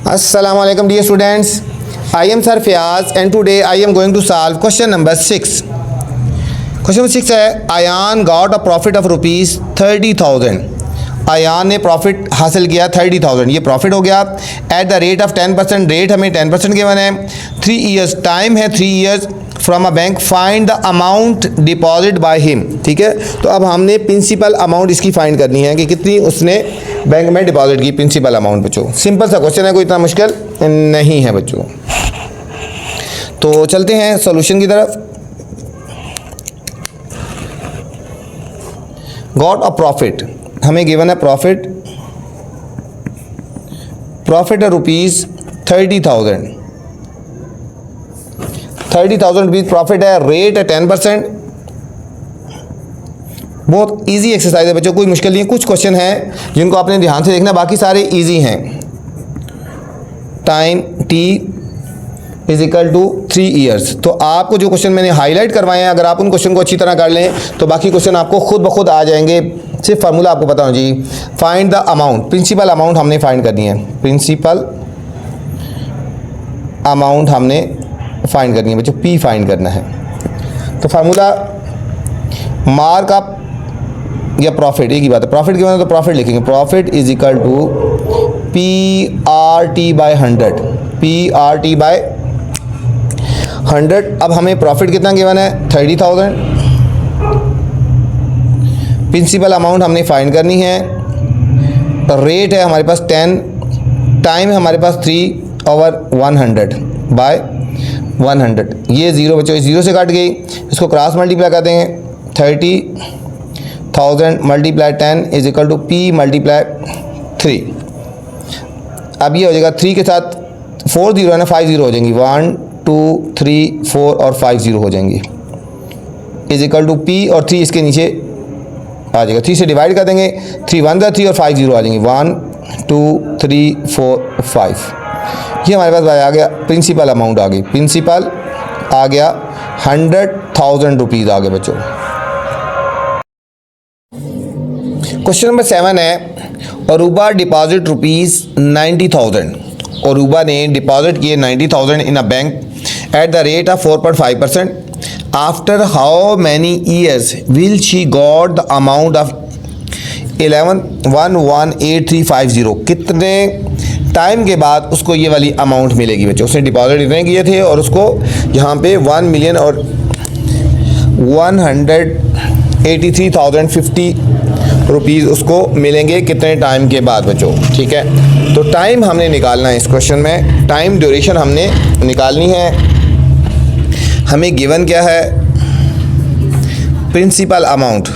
Assalamu alaikum dear students. I am Sir Fiyaz and today I am going to solve question number 6. Question number 6 है Ayan got a profit of rupees 30,000. Ayan ने profit हासिल किया 30,000, ये profit हो गया eight the rate of 10%. Rate हमें 10% given है. 3 years time है 3 years from a bank. Find the amount deposit by him. ठीक है, तो अब हमने प्रिंसिपल अमाउंट इसकी फाइंड करनी है कि कितनी उसने बैंक में डिपॉजिट की प्रिंसिपल अमाउंट. बच्चों सिंपल सा क्वेश्चन है, कोई इतना मुश्किल नहीं है बच्चों. तो चलते हैं सॉल्यूशन की तरफ. गॉट अ प्रॉफिट, हमें गिवन है प्रॉफिट. प्रॉफिट है रुपीज़ 30,000. 30,000 रुपीज़ प्रॉफिट है. रेट है 10%. बहुत इजी एक्सरसाइज है बच्चों, कोई मुश्किल नहीं है. कुछ क्वेश्चन हैं जिनको आपने ध्यान से देखना, बाकी सारे इजी हैं. Time T is equal to 3 years. तो आपको जो क्वेश्चन मैंने हाईलाइट करवाए हैं, अगर आप उन क्वेश्चन को अच्छी तरह कर लें तो बाकी क्वेश्चन आपको खुद ब खुद आ जाएंगे. सिर्फ फार्मूला आपको पता हो जी. Find the amount, principal amount हमने फाइंड करनी है. प्रिंसिपल अमाउंट हमने फाइंड करनी है बच्चों. पी फाइंड करना है. तो फार्मूला मार्कअप या प्रॉफिट एक ही बात है. प्रॉफिट के बाद तो प्रॉफिट लिखेंगे. Profit is equal to PRT by 100. PRT by 100. अब हमें प्रॉफिट कितना गिवन है 30,000. प्रिंसिपल अमाउंट हमने फाइंड करनी है. रेट है हमारे पास 10. टाइम है हमारे पास 3/100 बाय 100. ये ज़ीरो बच्चों, इस ज़ीरो से काट गई. इसको क्रॉस मल्टीप्लाई कर देंगे. 30,000 multiply 10 is equal to P multiply 3. अब ये हो जाएगा 3 के साथ 4 जीरो है ना, 5 जीरो हो जाएंगी. 1 2 3 4 और 5 जीरो हो जाएंगी. इज इक्वल टू P और 3 इसके नीचे आ जाएगा. 3 से डिवाइड कर देंगे. 3 1 3 और 5 जीरो आ जाएंगी. 1 2 3 4 5. ये हमारे पास आ गया प्रिंसिपल अमाउंट आ गई. प्रिंसिपल आ गया 100,000 रुपीज़ आ गए बच्चों. क्वेश्चन नंबर 7 है अरूबा डिपॉजिट रुपीज़ 90,000. अरूबा ने डिपॉजिट किए 90,000 in a bank at the rate of 4.5%. After how many years will she got the amount of 11,118,350. कितने टाइम के बाद उसको ये वाली अमाउंट मिलेगी बच्चों. उसने डिपॉजिट इतने किए थे और उसको यहाँ पे 1,000,000 और 183,050 रुपीज़ उसको मिलेंगे कितने टाइम के बाद बच्चों. ठीक है, तो टाइम हमने निकालना है इस क्वेश्चन में. टाइम ड्यूरेशन हमने निकालनी है. हमें गिवन क्या है प्रिंसिपल अमाउंट.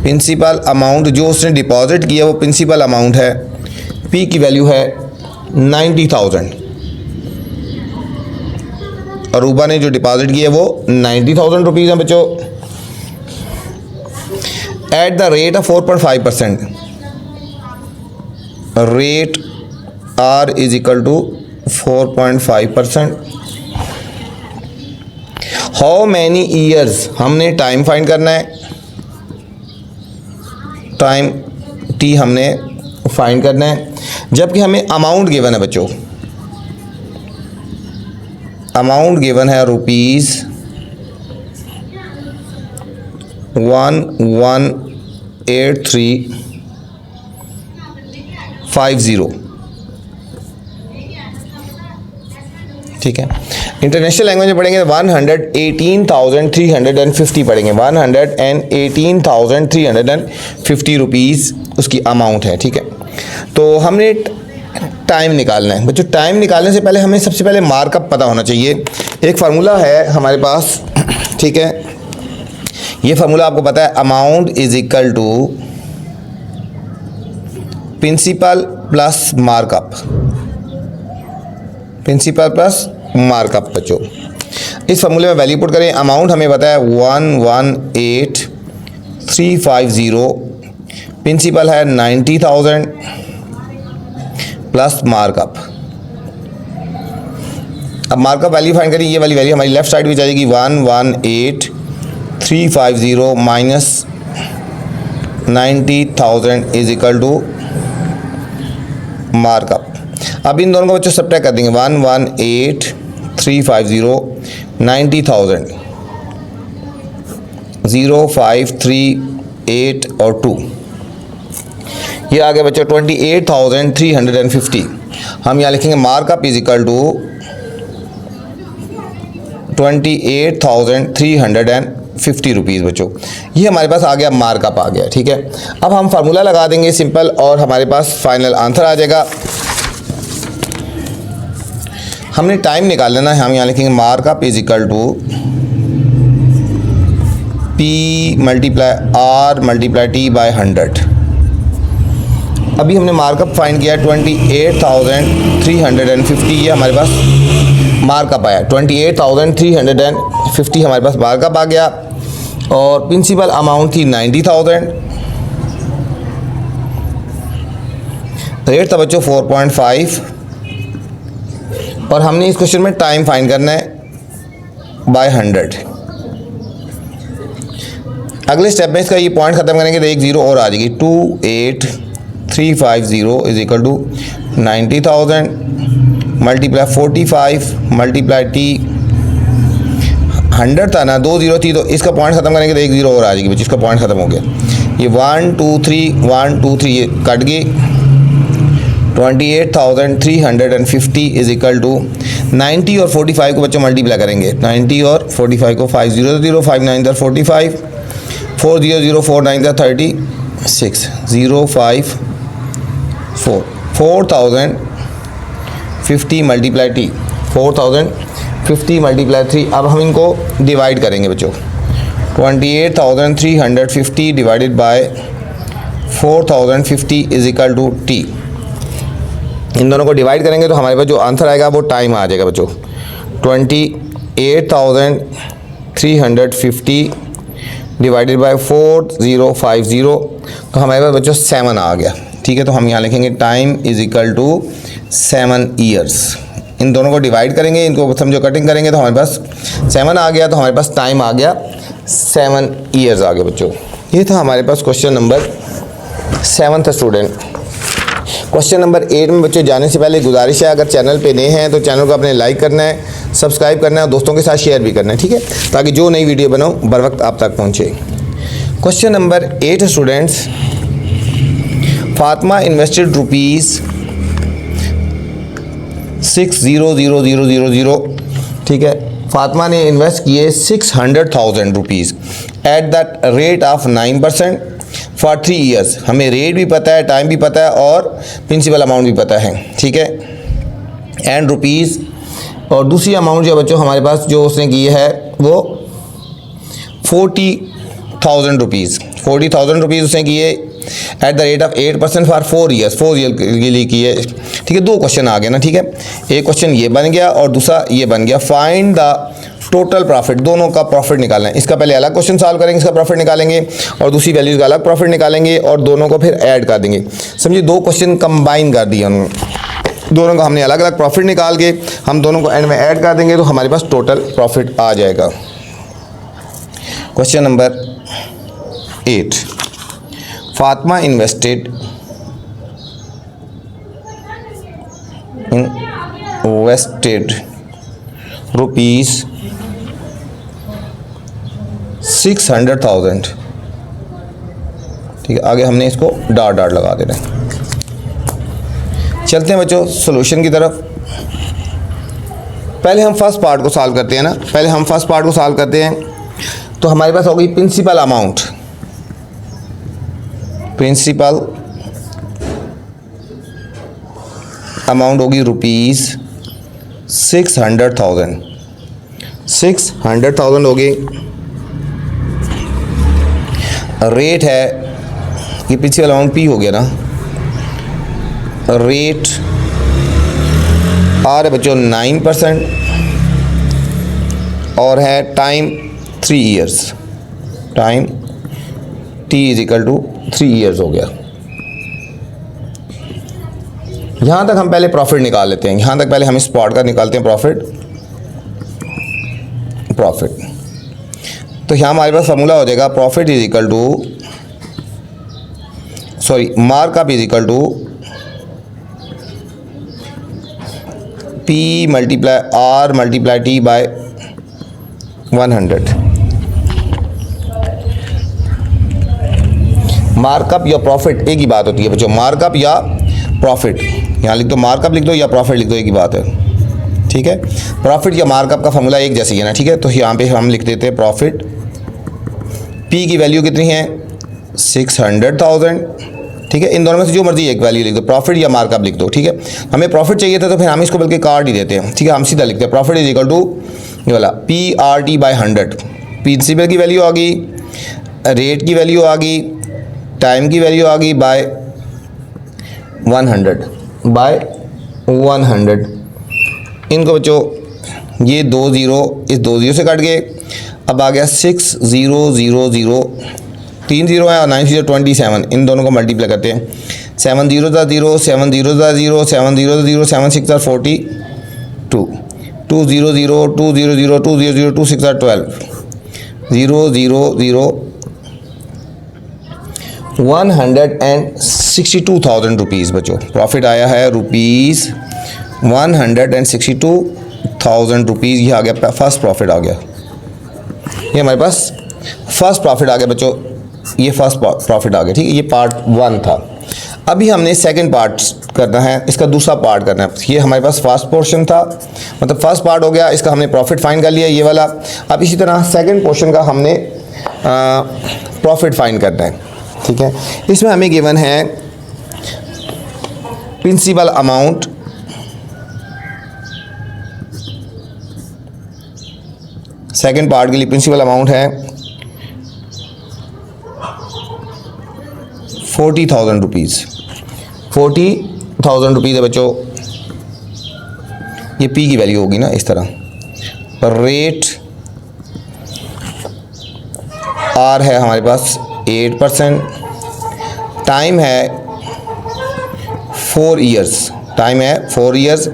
प्रिंसिपल अमाउंट जो उसने डिपॉजिट किया वो प्रिंसिपल अमाउंट है. P की वैल्यू है 90,000. अरूबा ने जो डिपॉजिट किया वो 90,000 रुपीज़ हैं बच्चों. At the rate of 4.5%. Rate R is equal to 4.5%. How many years, हमने टाइम फाइंड करना है. टाइम T हमने फाइंड करना है, जबकि हमें अमाउंट गिवन है बच्चों. अमाउंट गिवन है रुपीज़ 118350. ठीक है, इंटरनेशनल लैंग्वेज में पढ़ेंगे 118,350 पढ़ेंगे. 118,350 रुपीज़ उसकी अमाउंट है. ठीक है, तो हमने टाइम निकालना है बच्चों. टाइम निकालने से पहले हमें सबसे पहले मार्कअप पता होना चाहिए. एक फार्मूला है हमारे पास. ठीक है, ये फार्मूला आपको पता है. Amount is equal to principal plus markup. Principal plus markup बच्चों. इस फार्मूले में वैल्यू पुट करें. अमाउंट हमें पता है 118,350. प्रिंसिपल है 90,000 प्लस मार्कअप. अब मार्कअप वैल्यू फाइंड करिए. ये वाली वैल्यू हमारी लेफ्ट साइड भी जाएगी. 118,350 minus 90,000 is equal to markup. अब इन दोनों को बच्चों सब्ट्रैक्ट कर देंगे 118,350 90,000 0 5 3 8 और 2, ये आ गया बच्चों 28,350। हम यहाँ लिखेंगे markup is equal to 28,350 rupees बच्चों। ये हमारे पास आ गया, मार्कअप आ गया, ठीक है। अब हम फार्मूला लगा देंगे सिंपल और हमारे पास फाइनल आंसर आ जाएगा। हमने टाइम निकाल लेना है, हम यहाँ लिखेंगे markup is equal to P multiply R multiply T by 100। अभी हमने मार्कअप फाइंड किया 28,350, ये हमारे पास मार्कअप आया 28,350 हमारे पास मार्कअप आ गया। और प्रिंसिपल अमाउंट थी 90,000, रेट था बच्चों 4.5 और हमने इस क्वेश्चन में टाइम फाइंड करना है बाय 100। अगले स्टेप में इसका ये पॉइंट खत्म करेंगे तो एक जीरो और आ जाएगी 28,350 is equal to 90,000 multiply 45 multiply T 100 था ना, 2 जीरो थी तो इसका पॉइंट खत्म करेंगे तो एक जीरो और आ जाएगी बच्चों, इसका पॉइंट खत्म हो गया। ये 1 2 3 1 2 3 ये कट गई। 28,350 इज इक्वल टू 90 और 45 को बच्चों मल्टीप्लाई करेंगे, 90 और 45 को 5 0 0 5 9 45 4 0 0 4 9 36 0 5 4 4,050 मल्टीप्लाई T 4,050 मल्टीप्लाई 3। अब हम इनको डिवाइड करेंगे बच्चों, 28,350 divided by 4,050 is equal to T। इन दोनों को डिवाइड करेंगे तो हमारे पास जो आंसर आएगा वो टाइम आ जाएगा बच्चों 28,350 डिवाइडेड बाय 4050, तो हमारे पास बच्चों 7 आ गया, ठीक है। तो हम यहाँ लिखेंगे time is equal to 7 years. इन दोनों को डिवाइड करेंगे, इनको समझो कटिंग करेंगे तो हमारे पास 7 आ गया, तो हमारे पास टाइम आ गया 7 ईयर्स आ गया बच्चों। ये था हमारे पास क्वेश्चन नंबर 7 था स्टूडेंट। क्वेश्चन नंबर 8 में बच्चों जाने से पहले गुजारिश है, अगर चैनल पे नए हैं तो चैनल को अपने लाइक करना है, सब्सक्राइब करना है और दोस्तों के साथ शेयर भी करना है, ठीक है, ताकि जो नई वीडियो बनाओ बर वक्त आप तक पहुँचे। Question number 8 students, Fatima invested rupees 600,000, ठीक है। फातिमा ने इन्वेस्ट किए 600,000 rupees eight the rate of 9% for 3 years. हमें रेट भी पता है, टाइम भी पता है और प्रिंसिपल अमाउंट भी पता है, ठीक है। एंड रुपीज़, और दूसरी अमाउंट जो बच्चों हमारे पास जो उसने की है वो 40,000 रुपीज़, 40,000 रुपीज़ उसने किए eight the rate of 8% for 4 years, 4 year के लिए किए, ठीक है। 2 क्वेश्चन आ गए ना, ठीक है। एक क्वेश्चन ये बन गया और दूसरा ये बन गया, फाइंड द टोटल प्रॉफिट, दोनों का प्रॉफिट निकालना है। इसका पहले अलग क्वेश्चन सॉल्व करेंगे, इसका प्रॉफिट निकालेंगे और दूसरी वैल्यूज़ का अलग प्रॉफिट निकालेंगे और दोनों को फिर ऐड कर देंगे। समझिए 2 क्वेश्चन कंबाइन कर दिया उन्होंने, दोनों का हमने अलग अलग प्रॉफिट निकाल के हम दोनों को एंड में ऐड कर देंगे तो हमारे पास टोटल प्रॉफिट आ जाएगा। Question number 8, Fatima invested rupees 600,000, ठीक है। आगे हमने इसको डॉट डॉट लगा देना है। चलते हैं बच्चों सॉल्यूशन की तरफ। पहले हम फर्स्ट पार्ट को सॉल्व करते हैं ना, पहले हम फर्स्ट पार्ट को सॉल्व करते हैं। तो हमारे पास होगी प्रिंसिपल अमाउंट, प्रिंसिपल अमाउंट होगी रुपीज़ 600,000, 600,000 होगी। रेट है, ये प्रिंसिपल अमाउंट P हो गया ना, रेट आ रहा है बच्चों 9% और है time 3 years, time T is equal to 3 years हो गया। यहाँ तक हम पहले प्रॉफिट निकाल लेते हैं, यहाँ तक पहले हम स्पॉट का निकालते हैं प्रॉफिट। तो यहाँ हमारे पास फॉर्मूला हो जाएगा profit is equal to, sorry markup is equal to P multiply R multiply T by 100. Markup या प्रॉफिट एक ही बात होती है बच्चों, मार्कअप या प्रॉफिट, यहाँ लिख दो मार्कअप लिख दो या प्रॉफिट लिख दो, एक ही बात है, ठीक है। प्रॉफिट या मार्कअप का फॉर्मूला एक जैसी है ना, ठीक है। तो यहाँ पे हम लिख देते हैं प्रॉफिट, P की वैल्यू कितनी है 600,000, ठीक है। इन दोनों में से जो मर्जी एक वैल्यू लिख दो, प्रॉफिट या मार्कअप लिख दो, ठीक है। हमें प्रॉफिट चाहिए था तो फिर हम इसको बल्कि काट ही देते हैं, ठीक है। हम सीधा लिखते हैं प्रॉफिट इज इक्वल टू ये वाला PRT बाय 100। प्रिंसिपल की वैल्यू आ गई, रेट की वैल्यू आ गई, टाइम की वैल्यू आ गई बाय 100 बाय 100। इनको बच्चों ये 2 ज़ीरो इस 2 ज़ीरो से कट गए, अब आ गया 6000, 3 ज़ीरो है और 9 ज़ीरो 27, इन दोनों को मल्टीप्लाई करते हैं, 7 ज़ीरो ज़ा ज़ीरो, 7 ज़ीरो ज़ा ज़ीरो, 7 ज़ीरो ज़ीरो, 7 6 ज़ा 42, 2 zero zero, 2 zero zero, 2 zero zero, 2 6 ज़ा 12, 0 0 0, 162,000 रुपीज़ बच्चों प्रॉफिट आया है, रुपीज़ 162,000 रुपीज़। ये आ गया फर्स्ट प्रॉफिट आ गया, ये हमारे पास फर्स्ट प्रॉफिट आ गया बच्चों, ये फर्स्ट प्रॉफिट आ गया, ठीक है। ये पार्ट 1 था। अभी हमने सेकंड पार्ट करना है, इसका दूसरा पार्ट करना है। ये हमारे पास फर्स्ट पोर्शन था, मतलब फर्स्ट पार्ट हो गया, इसका हमने प्रॉफिट फाइंड कर लिया ये वाला। अब इसी तरह सेकंड पोर्शन का हमने प्रॉफिट फाइंड करना है, ठीक है। इसमें हमें गिवन है प्रिंसिपल अमाउंट, सेकंड पार्ट के लिए प्रिंसिपल अमाउंट है 40,000 रुपीज़, 40,000 रुपीज़ है बच्चों। ये P की वैल्यू होगी ना इस तरह, रेट R है हमारे पास 8%, टाइम है 4 इयर्स, टाइम है 4 इयर्स,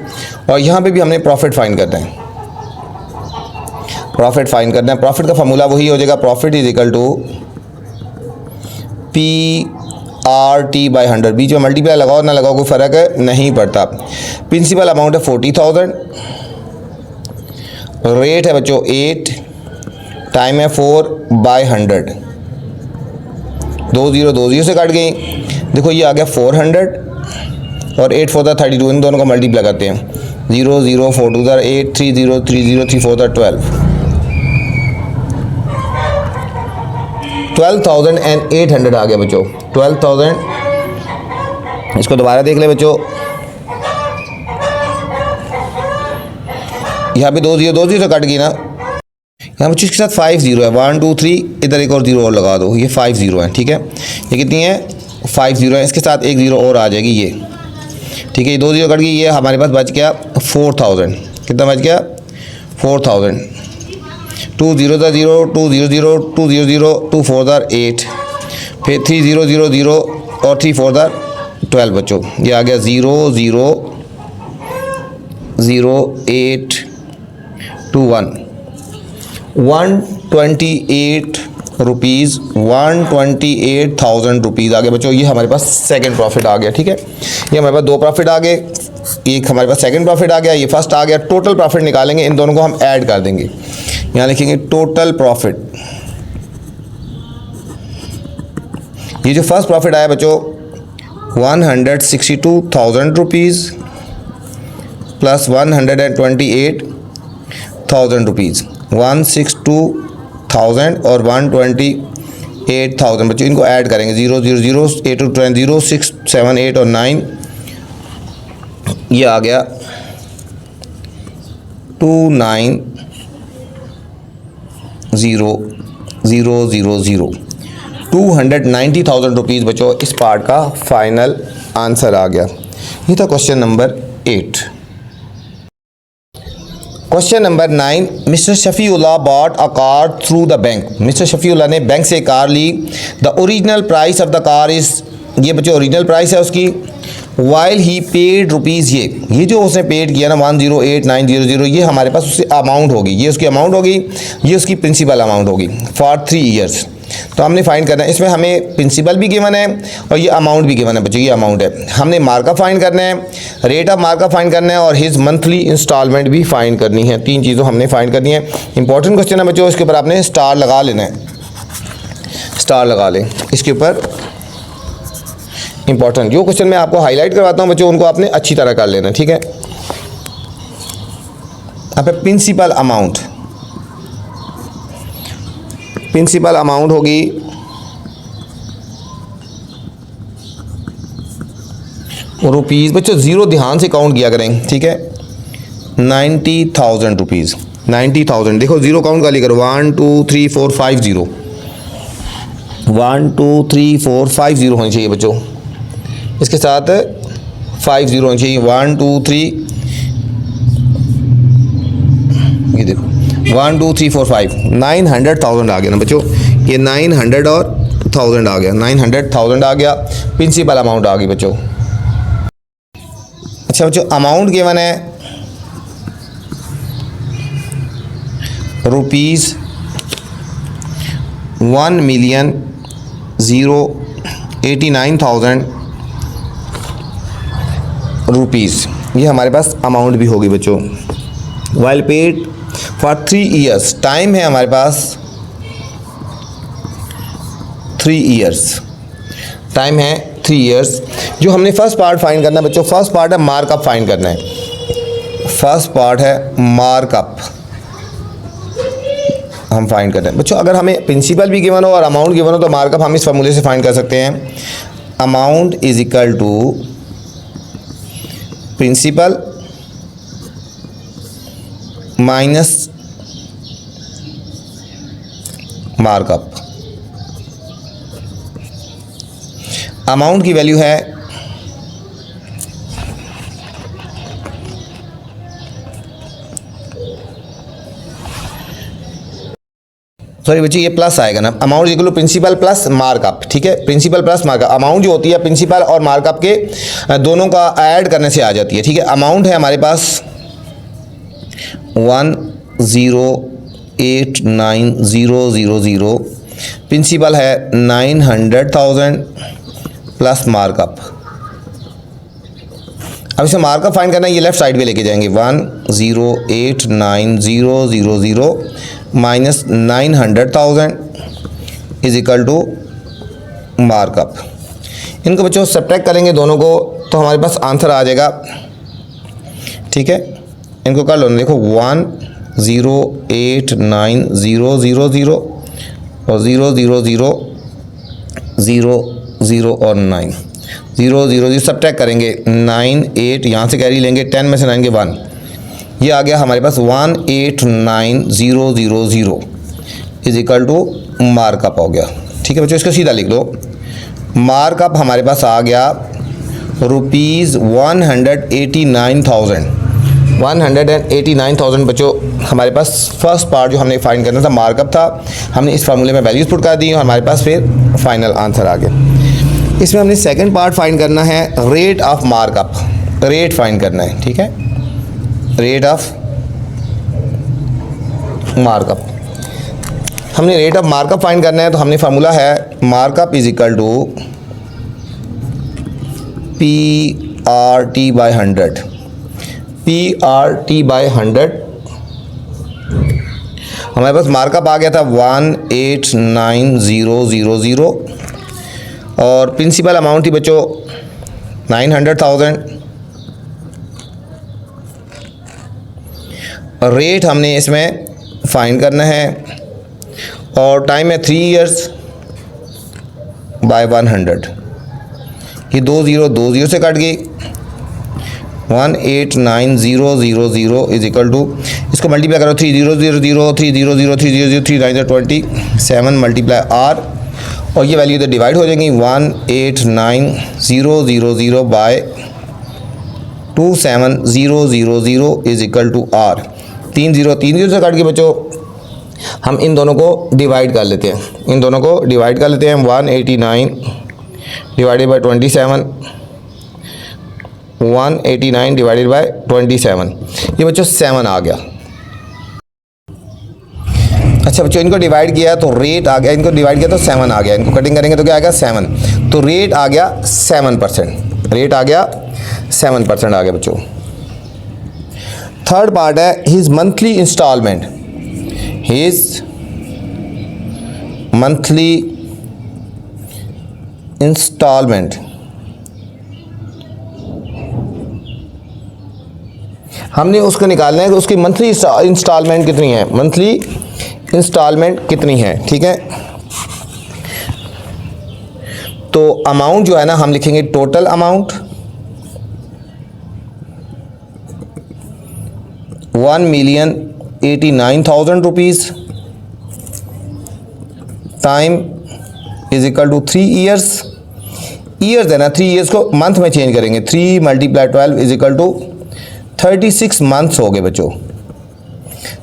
और यहाँ पे भी हमने प्रॉफिट फाइंड करना है, प्रॉफिट फाइंड करना है। प्रॉफिट का फॉर्मूला वही हो जाएगा, profit is equal to PRT by 100, बीच में मल्टीप्लाई लगाओ ना लगाओ कोई फ़र्क है नहीं पड़ता। प्रिंसिपल अमाउंट है 40,000, रेट है बच्चों 8, टाइम है 4 बाय 100, 2 ज़ीरो 2 ज़ीरो से कट गई, देखो ये आ गया 400 और 8 4 32, इन दोनों को मल्टीप्लाई करते हैं, 0 0 4 2 8, 3 0 3 0 3 4 12, 12,800 आ गया बच्चों, 12,000। इसको दोबारा देख ले बच्चों, यहाँ पे 2 ज़ीरो से कट गई ना, यहाँ बच्चों इसके साथ 5 ज़ीरो है, 1 2 3, इधर एक और ज़ीरो और लगा दो, ये 5 ज़ीरो है, ठीक है। ये कितनी है 5 ज़ीरो है, इसके साथ एक ज़ीरो और आ जाएगी ये, ठीक है। ये 2 ज़ीरो कट गई, ये हमारे पास बच गया 4,000, कितना बच गया 4,000, 2 ज़ीरो ज़ा zero, 2 zero zero, 2 zero zero, 2 4 ज़ा 8, फिर 3 0 0 0 और 3 4 ज़ा 12 बच्चों, ये आ गया 0 0 0 8 2 1, 128 रुपीज़, 128,000 रुपीज़ आ गए बच्चों। ये हमारे पास सेकंड प्रॉफिट आ गया, ठीक है। ये हमारे पास 2 प्रॉफिट आ गए, एक हमारे पास सेकंड प्रॉफिट आ गया, ये फर्स्ट आ गया। टोटल प्रॉफिट निकालेंगे, इन दोनों को हम ऐड कर देंगे, यहाँ लिखेंगे टोटल प्रॉफिट। ये जो फर्स्ट प्रॉफिट आया बच्चों 162,000 रुपीज़ प्लस 128,000 रुपीज़, 162,000 और 128,000 बच्चों, इनको ऐड करेंगे, 0 0 0 8 2 10 0 6 7 8 और 9, ये आ गया 29,000, 290,000 रुपीज़ बच्चों। इस पार्ट का फाइनल आंसर आ गया। ये था question number 8। Question number 9, mister Shafiullah bought a car through the bank. Mister Shafiullah ने बैंक से कार ली, the original price of the car is, ये बच्चों ओरिजिनल प्राइस है उसकी, वाइल ही पेड रुपीज़, ये जो उसने पेड किया ना 108,900, ये हमारे पास उसकी अमाउंट होगी, ये उसकी अमाउंट होगी, ये उसकी प्रिंसिपल अमाउंट होगी फॉर 3 ईयर्स। तो हमने फाइंड करना है, इसमें हमें प्रिंसिपल भी गिवन है और ये अमाउंट भी गिवन है बच्चों, ये अमाउंट है। हमने मार्कअप फाइंड करना है, रेट ऑफ मार्कअप फाइंड करना है और हिज मंथली इंस्टॉलमेंट भी फाइंड करनी है। तीन चीज़ों हमने फाइंड करनी है। इंपॉर्टेंट क्वेश्चन है बच्चों, इसके ऊपर आपने स्टार लगा लेना है, स्टार लगा लें इसके ऊपर। इंपॉर्टेंट जो क्वेश्चन मैं आपको हाईलाइट करवाता हूँ बच्चों, उनको आपने अच्छी तरह कर लेना, ठीक है। अब प्रिंसिपल अमाउंट, प्रिंसिपल अमाउंट होगी रुपीज़। बच्चों ज़ीरो ध्यान से काउंट किया करें, ठीक है। 90,000 रुपीज़, 90,000। देखो ज़ीरो काउंट कर लिया करो, 1 2 3 4 5 ज़ीरो, 1 2 3 4 5 ज़ीरो होनी चाहिए बच्चों। इसके साथ 5 ज़ीरो होनी चाहिए, 1 2 3, ये देखो 1 2 3 4 5, 900,000 आ गया ना बच्चों। ये 900 और 1000 आ गया, 900,000 आ गया। प्रिंसिपल अमाउंट आ गई बच्चों। अच्छा बच्चों, अमाउंट गिवन है रुपीज़ 1,089,000 रुपीज़, ये हमारे पास अमाउंट भी होगी बच्चों। While paid for 3 years, time है हमारे पास 3 ईयर्स, टाइम है 3 ईयर्स। जो हमने फर्स्ट पार्ट फाइंड करना है बच्चों, फर्स्ट पार्ट है मार्कअप फाइंड करना है। फर्स्ट पार्ट है मार्कअप हम फाइंड करते हैं बच्चों। अगर हमें प्रिंसिपल भी गिवन हो और अमाउंट गिवन हो तो मार्कअप हम इस फॉर्मूले से फाइंड कर सकते हैं। Amount is equal to principal minus markup. Amount की वैल्यू है सॉरी बच्चे ये प्लस आएगा ना, amount equal to principal plus markup, ठीक है। प्रिंसिपल प्लस मार्कअप, अमाउंट जो होती है प्रिंसिपल और मार्कअप के दोनों का ऐड करने से आ जाती है, ठीक है। अमाउंट है हमारे पास 1,089,000, प्रिंसिपल है 900,000 प्लस मार्कअप। अब इसे मार्कअप फाइंड करना है, ये लेफ्ट साइड पे लेके जाएंगे, 1,089,000 minus 900,000 is equal to markup. इनको बच्चों सब्ट्रैक्ट करेंगे दोनों को तो हमारे पास आंसर आ जाएगा, ठीक है। इनको कर लो, देखो 1,089,000 और 0,0,0,0,0 और 9, 0,0,0 सब्ट्रैक्ट करेंगे, 9 8 यहाँ से कैरी लेंगे, 10 में से 9 के 1, ये आ गया हमारे पास 1,89,000 इज इक्वल टू मार्कअप हो गया, ठीक है बच्चों। इसको सीधा लिख लो, मार्कअप हमारे पास आ गया रुपीज़ 189,000 बच्चों। हमारे पास फर्स्ट पार्ट जो हमने फाइंड करना था मार्कअप था, हमने इस फार्मूले में वैल्यूज पुट कर दी और हमारे पास फिर फाइनल आंसर आ गया। इसमें हमने सेकंड पार्ट फाइंड करना है rate of markup, rate find करना है, ठीक है। रेट ऑफ मार्कअप, हमने रेट ऑफ मार्कअप फाइंड करना है तो हमने फार्मूला है markup is equal to PRT by 100, PRT by 100। हमारे पास मार्कअप आ गया था 1,89,000 और प्रिंसिपल अमाउंट थी बच्चों 900,000। रेट हमने इसमें फाइंड करना है और टाइम है 3 ईयर्स बाय 100। ये 2 0 से कट गई, 1,89,000 इज इक्वल टू, इसको मल्टीप्लाई करो 3,0,0,0 3,0,0,0 3,0,0,0 3 9 27 मल्टीप्लाई आर और ये वैल्यू इधर डिवाइड हो जाएंगी, 1,89,000 by 27,000 is equal to R. 3 0 से काट के बच्चों हम इन दोनों को डिवाइड कर लेते हैं, इन दोनों को डिवाइड कर लेते हैं। 189 डिवाइडेड बाय 27, 189 डिवाइडेड बाय 27, ये बच्चों 7 आ गया। अच्छा बच्चों इनको डिवाइड किया तो रेट आ गया, इनको डिवाइड किया तो 7 आ गया, इनको कटिंग करेंगे तो क्या आ गया 7, तो रेट आ गया 7%, रेट आ गया 7% आ गया बच्चों। थर्ड पार्ट है his monthly instalment, his monthly instalment, हमने उसको निकालना है कि उसकी मंथली इंस्टॉलमेंट कितनी है, मंथली इंस्टॉलमेंट कितनी है। ठीक है, तो अमाउंट जो है ना हम लिखेंगे total amount 1,89,000 rupees time is equal to 3 years. Years है ना, 3 ईयर्स को मंथ में चेंज करेंगे, 3 × 12 इज इक्वल टू 36 मंथ्स हो गए बच्चों।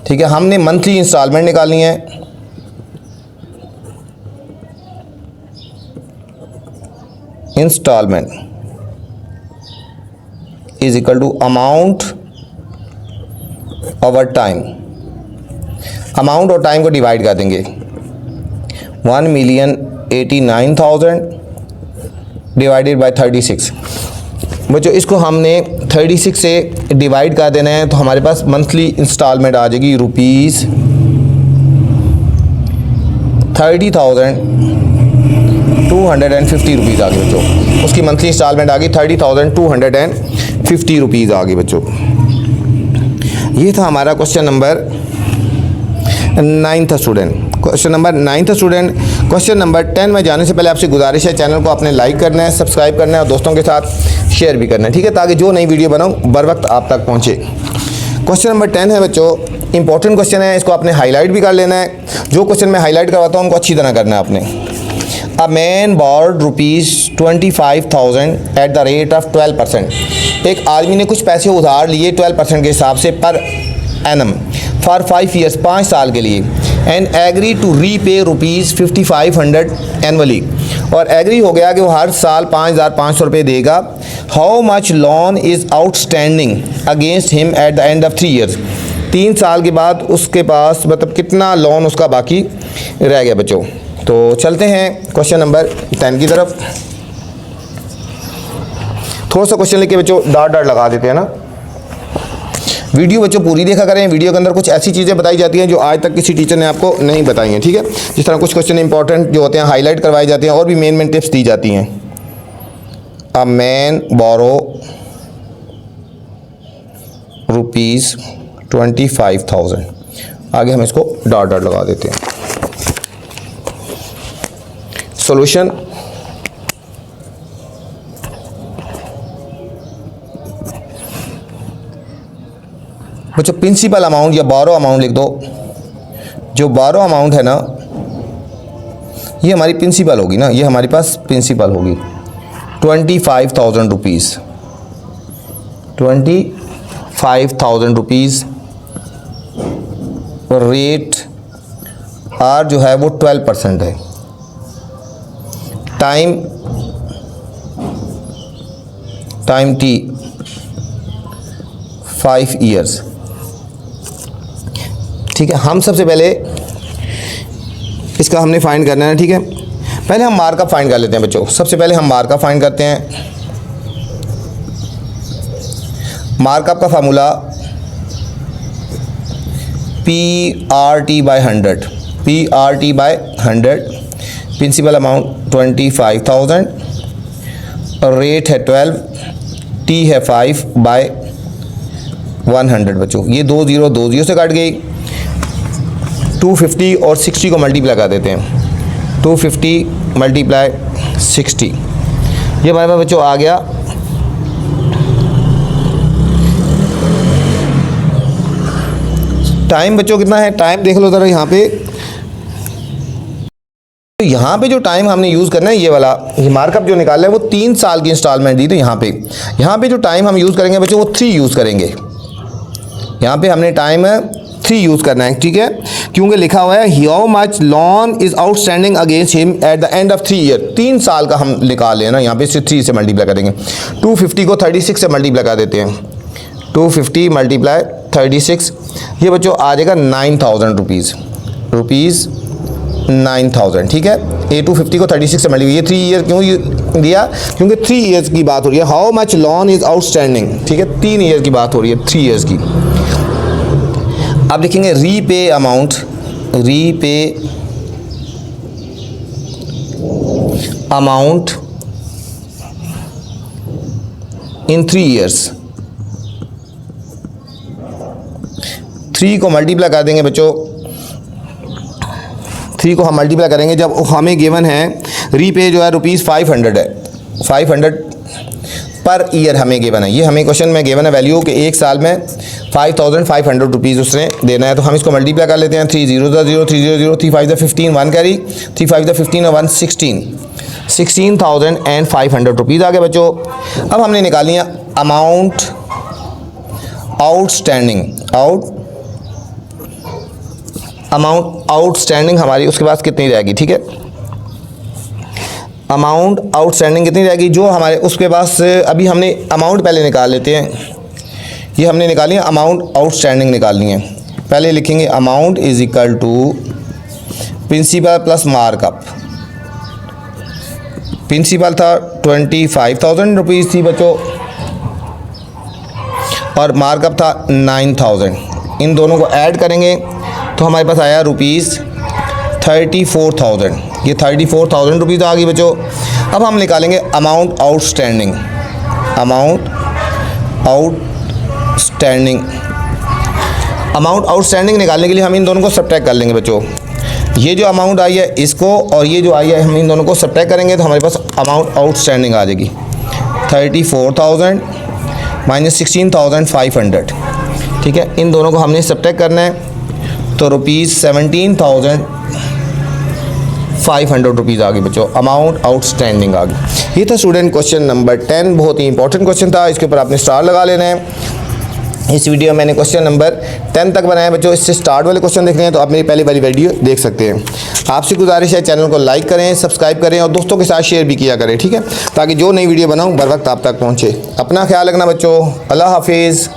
ठीक है, हमने मंथली इंस्टॉलमेंट निकालनी है। Instalment is equal to amount over time, amount और टाइम को डिवाइड कर देंगे। 1,89,000 डिवाइडेड बाय 36। बच्चों इसको हमने 36 से डिवाइड कर देना है, तो हमारे पास मंथली इंस्टॉलमेंट आ जाएगी रुपीज़ 30,250 रुपीज़ आ गई बच्चों। उसकी मंथली इंस्टॉलमेंट आ गई 30,250 रुपीज़ आ गई बच्चों। ये था हमारा question number 9 student. Question number 9 student. Question number 10 में जाने से पहले आपसे गुजारिश है, चैनल को आपने लाइक करना है, सब्सक्राइब करना है और दोस्तों के साथ शेयर भी करना है। ठीक है, ताकि जो नई वीडियो बनाऊँ बर वक्त आप तक पहुँचे। क्वेश्चन नंबर 10 है बच्चों, इंपॉर्टेंट क्वेश्चन है, इसको आपने हाईलाइट भी कर लेना है। जो क्वेश्चन मैं हाईलाइट करवाता हूँ उनको अच्छी तरह करना है आपने। A man borrowed ₹25,000 at the rate of 12%। एक आदमी ने कुछ पैसे उधार लिए 12% के हिसाब से पर एनम फॉर 5 ईयर्स, 5 साल के लिए, and agree to repay ₹5500 annually, और एग्री हो गया कि वो हर साल 5,500 रुपये देगा। How much loan is outstanding against him at the end of 3 years. 3 साल के बाद उसके पास मतलब कितना लोन उसका बाकी रह गया बच्चों। तो चलते हैं क्वेश्चन नंबर 10 की तरफ। थोड़ा सा क्वेश्चन लेके बच्चों डॉट डॉट लगा देते हैं ना। वीडियो बच्चों पूरी देखा करें, वीडियो के अंदर कुछ ऐसी चीज़ें बताई जाती हैं जो आज तक किसी टीचर ने आपको नहीं बताई हैं। ठीक है, जिस तरह कुछ क्वेश्चन इंपॉर्टेंट जो होते हैं हाईलाइट करवाए जाते हैं और भी मेन टिप्स दी जाती हैं। अ मैन बोरो ₹25,000, आगे हम इसको डॉट डॉट लगा देते हैं। सॉल्यूशन, बच्चों प्रिंसिपल अमाउंट या बोरो अमाउंट लिख दो। जो बोरो अमाउंट है ना ये हमारी प्रिंसिपल होगी ना, ये हमारे पास प्रिंसिपल होगी 25,000 रुपीज़, 25,000 रुपीज़। रेट आर जो है वो 12% है। Time T 5 years. ठीक है, हम सबसे पहले इसका हमने फाइंड करना है। ठीक है, पहले हम मार्कअप फाइंड कर लेते हैं बच्चों। सबसे पहले हम मार्कअप फाइंड करते हैं। मार्कअप का formula PRT/100, PRT/100। Principal amount 25,000, rate है 12, टी है 5/100 बच्चों। ये 2 0 से कट गई। 250 और 60 को मल्टीप्लाई कर देते हैं। 250 × 60, ये हमारे पास बच्चों आ गया टाइम। बच्चों कितना है टाइम देख लो ज़रा यहाँ पे। तो यहाँ पे जो टाइम हमने यूज़ करना है ये वाला, ये मार्कअप जो निकालना है वो 3 साल की इंस्टॉलमेंट दी। तो यहाँ पे जो टाइम हम यूज़ करेंगे बच्चों वो 3 यूज़ करेंगे। यहाँ पे हमने टाइम 3 यूज़ करना है। ठीक है, क्योंकि लिखा हुआ है how much loan is outstanding against him at the end of 3 year. 3 साल का हम निकाल लेना, यहाँ पे 3 से मल्टीप्लाई करेंगे। 250 को 36 से मल्टीप्लाई कर देते हैं। 250 × 36, ये बच्चों आ जाएगा 9,000 रुपीज़। 9,000, ठीक है। A250 को 36 से मल्टीप्लाई, ये 3 ईयर क्यों दिया, क्योंकि 3 ईयर्स की बात हो रही है। How much loan is outstanding, ठीक है, 3 ईयर की बात हो रही है, 3 ईयर्स की। अब देखेंगे repay amount, repay amount in 3 years. 3 को मल्टीप्लाई कर देंगे बच्चों, 3 को हम मल्टीप्लाई करेंगे जब हमें गिवन है रीपे जो है ₹500 है, 500 पर ईयर हमें गिवन है। ये हमें क्वेश्चन में गिवन है वैल्यू कि एक साल में 5,500 रुपीज़ उसने देना है। तो हम इसको मल्टीप्लाई कर लेते हैं, 3 0 0 3 0 0 3 5 15 1 कैरी, 3 5 15 और 1 16,500 रुपीज़ आ गए बच्चों। अब हमने निकाली है अमाउंट आउटस्टैंडिंग, अमाउंट आउटस्टैंडिंग हमारी उसके पास कितनी रहेगी, ठीक है। अमाउंट आउटस्टैंडिंग कितनी रहेगी जो हमारे उसके पास, अभी हमने अमाउंट पहले निकाल लेते हैं। ये हमने निकाली है अमाउंट आउटस्टैंडिंग निकालनी है। पहले लिखेंगे amount is equal to principal plus markup. Principal था 25,000 रुपीज़ थी बच्चों और मार्कअप था 9,000। इन दोनों को ऐड करेंगे तो हमारे पास आया ₹34,000। ये 34,000 रुपीज़ आ गई बच्चों। अब हम निकालेंगे अमाउंट आउटस्टैंडिंग, अमाउंट आउटस्टैंडिंग निकालने के लिए हम इन दोनों को सब्ट्रैक्ट कर लेंगे बच्चों। ये जो अमाउंट आई है इसको और ये जो आई है हम इन दोनों को सब्ट्रैक्ट करेंगे तो हमारे पास अमाउंट आउटस्टैंडिंग आ जाएगी 34,000 माइनस 16,500, ठीक है। इन दोनों को हमने सब्ट्रैक्ट करना है तो ₹17,500 रुपीज़ आ गई बच्चों, अमाउंट आउटस्टैंडिंग आ गई। ये था स्टूडेंट क्वेश्चन नंबर 10, बहुत ही इंपॉर्टेंट क्वेश्चन था, इसके ऊपर आपने स्टार लगा लेना है। इस वीडियो में मैंने क्वेश्चन नंबर 10 तक बनाया बच्चों। इससे स्टार्ट वाले क्वेश्चन देखने हैं तो आप मेरी पहली वाली वीडियो देख सकते हैं। आपसे गुजारिश है चैनल को लाइक करें, सब्सक्राइब करें और दोस्तों के साथ शेयर भी किया करें, ठीक है, ताकि जो नई वीडियो बनाऊँ बर वक्त आप तक पहुँचे। अपना ख्याल रखना बच्चों, अल्लाह हाफिज़।